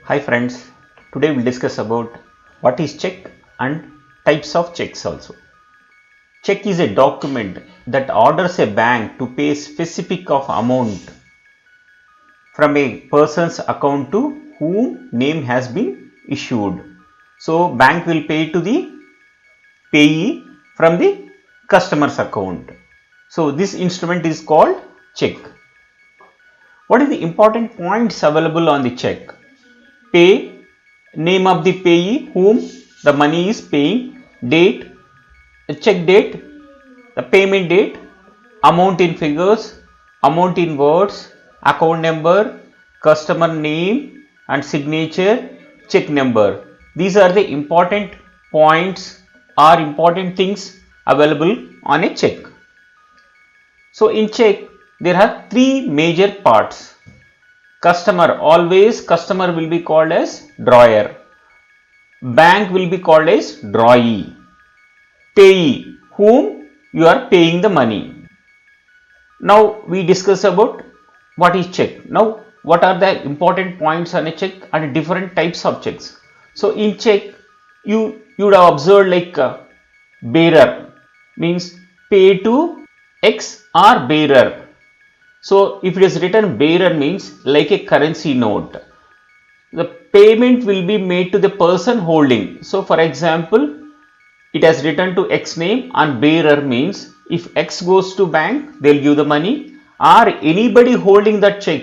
Hi friends, today we'll discuss about what is check and types of checks also. Check is a document that orders a bank to pay specific of amount from a person's account to whom name has been issued. So bank will pay to the payee from the customer's account. So this instrument is called check. What is the important points available on the check? Pay, name of the payee whom the money is paying, date, the check date, the payment date, amount in figures, amount in words, account number, customer name and signature, check number. These are the important points or important things available on a check. So in check there are three major parts. Customer will be called as drawer. Bank will be called as drawee. Payee, whom you are paying the money. Now we discuss about what is check. Now what are the important points on a check and different types of checks. So in check you would have observed like bearer means pay to X or bearer. So if it is written bearer means like a currency note. The payment will be made to the person holding. So for example, it has written to X name and bearer means if X goes to bank, they will give the money, or anybody holding that check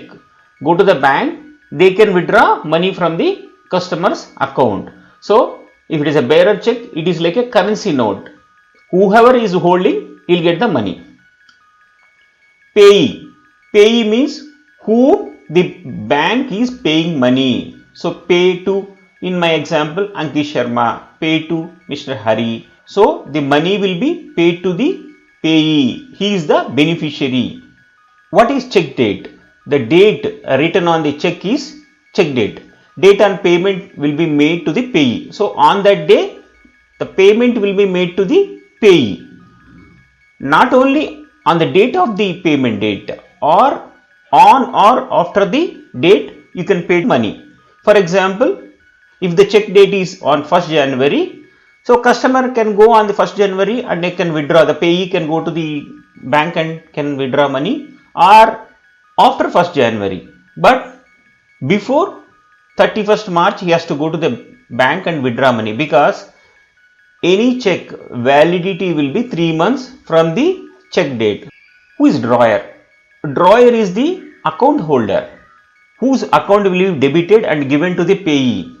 go to the bank, they can withdraw money from the customer's account. So if it is a bearer check, it is like a currency note. Whoever is holding, he will get the money. Payee. Payee means who the bank is paying money. So pay to, in my example, Ankish Sharma, pay to Mr. Hari. So the money will be paid to the payee. He is the beneficiary. What is check date? The date written on the check is check date. Date and payment will be made to the payee. So on that day, the payment will be made to the payee. Not only on the date of the payment date, or on or after the date you can pay money. For example, if the check date is on 1st January, so customer can go on the 1st January and they can withdraw. The payee can go to the bank and can withdraw money, or after 1st January. But before 31st March he has to go to the bank and withdraw money, because any check validity will be 3 months from the check date. Who is drawer? Drawer is the account holder whose account will be debited and given to the payee.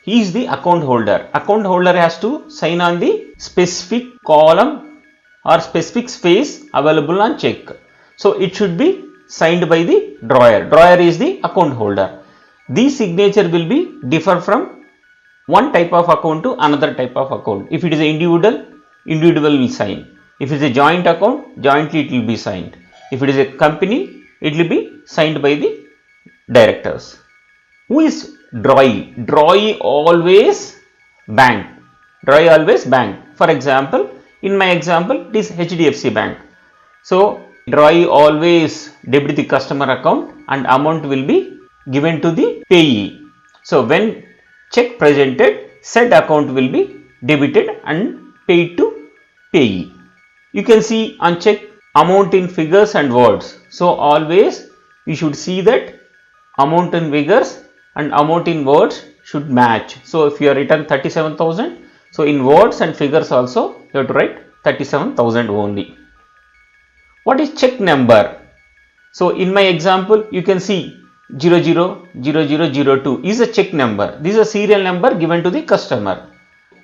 He is the account holder. Account holder has to sign on the specific column or specific space available on check. So it should be signed by the drawer. Drawer is the account holder. These signature will be differ from one type of account to another type of account. If it is an individual will sign. If it is a joint account, jointly it will be signed. If it is a company, it will be signed by the directors. Who is drawee? Drawee always bank. Drawee always bank. For example, in my example, it is HDFC Bank. So drawee always debit the customer account and amount will be given to the payee. So when check presented, said account will be debited and paid to payee. You can see on check amount in figures and words. So always you should see that amount in figures and amount in words should match. So if you are written 37,000, so in words and figures also you have to write 37,000 only. What is check number? So in my example you can see 000002 is a check number. This is a serial number given to the customer.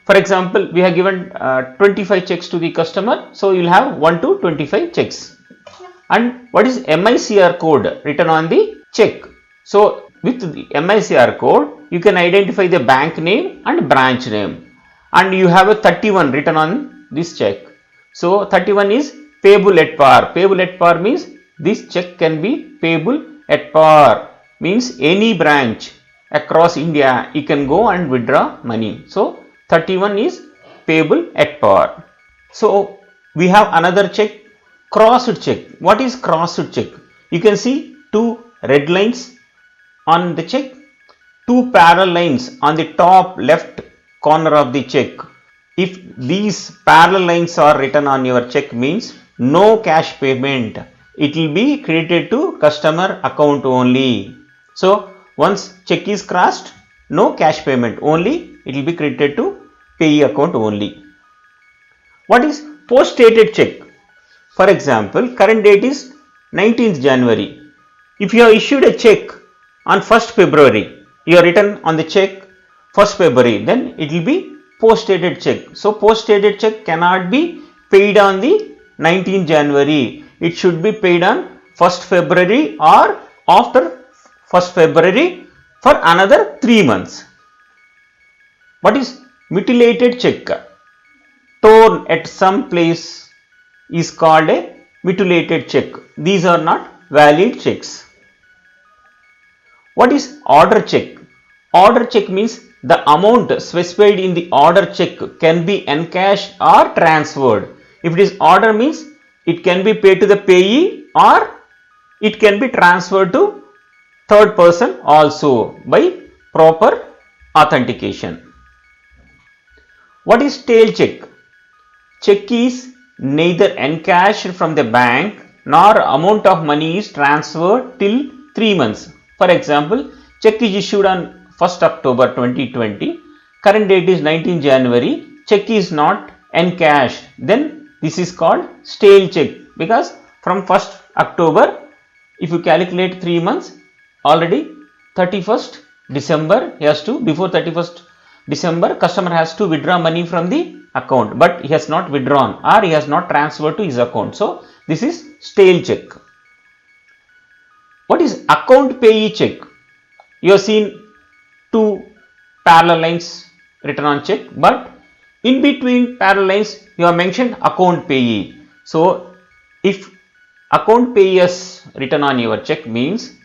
For example, we have given 25 checks to the customer, so you will have 1 to 25 checks. And what is MICR code written on the check? So with the MICR code, you can identify the bank name and branch name. And you have a 31 written on this check. So 31 is payable at par. Payable at par means this check can be payable at par. Means any branch across India, you can go and withdraw money. So 31 is payable at par. So we have another check, crossed check. What is crossed check? You can see two red lines on the check. two parallel lines on the top left corner of the check. If these parallel lines are written on your check means no cash payment. It will be credited to customer account only. So once check is crossed, no cash payment, only it will be credited to payee account only. What is post dated check? For example, current date is 19th January. If you have issued a check on 1st February, you have written on the check 1st February, then it will be post dated check. So post dated check cannot be paid on the 19th January. It should be paid on 1st February or after 1st February for another 3 months. What is mutilated check? Torn at some place is called a mutilated check. These are not valid checks. What is order check? Order check means the amount specified in the order check can be encashed or transferred. If it is order means it can be paid to the payee or it can be transferred to third person also by proper authentication. What is tail check? Check is neither encashed from the bank nor amount of money is transferred till 3 months. For example, check is issued on 1st October 2020, current date is 19 January, check is not encashed, then this is called stale check, because from 1st October, if you calculate 3 months, already 31st December, he has to, before 31st December, customer has to withdraw money from the account, but he has not withdrawn or he has not transferred to his account. So this is stale check. What is account payee check? You have seen two parallel lines written on check, but in between parallel lines you have mentioned account payee. So if account payee is written on your check means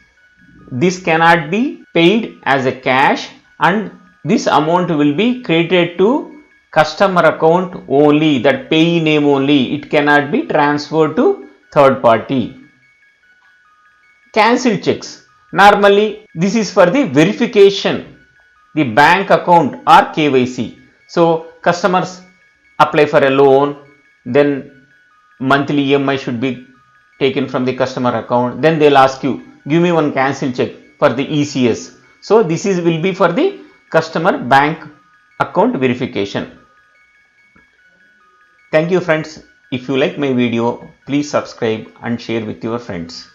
this cannot be paid as a cash and this amount will be credited to customer account only, that payee name only. It cannot be transferred to third party. Cancelled checks. Normally this is for the verification, the bank account or KYC. So customers apply for a loan, then monthly EMI should be taken from the customer account. Then they'll ask you, give me one cancelled check for the ECS. So this is will be for the customer bank account verification. Thank you friends. If you like my video, please subscribe and share with your friends.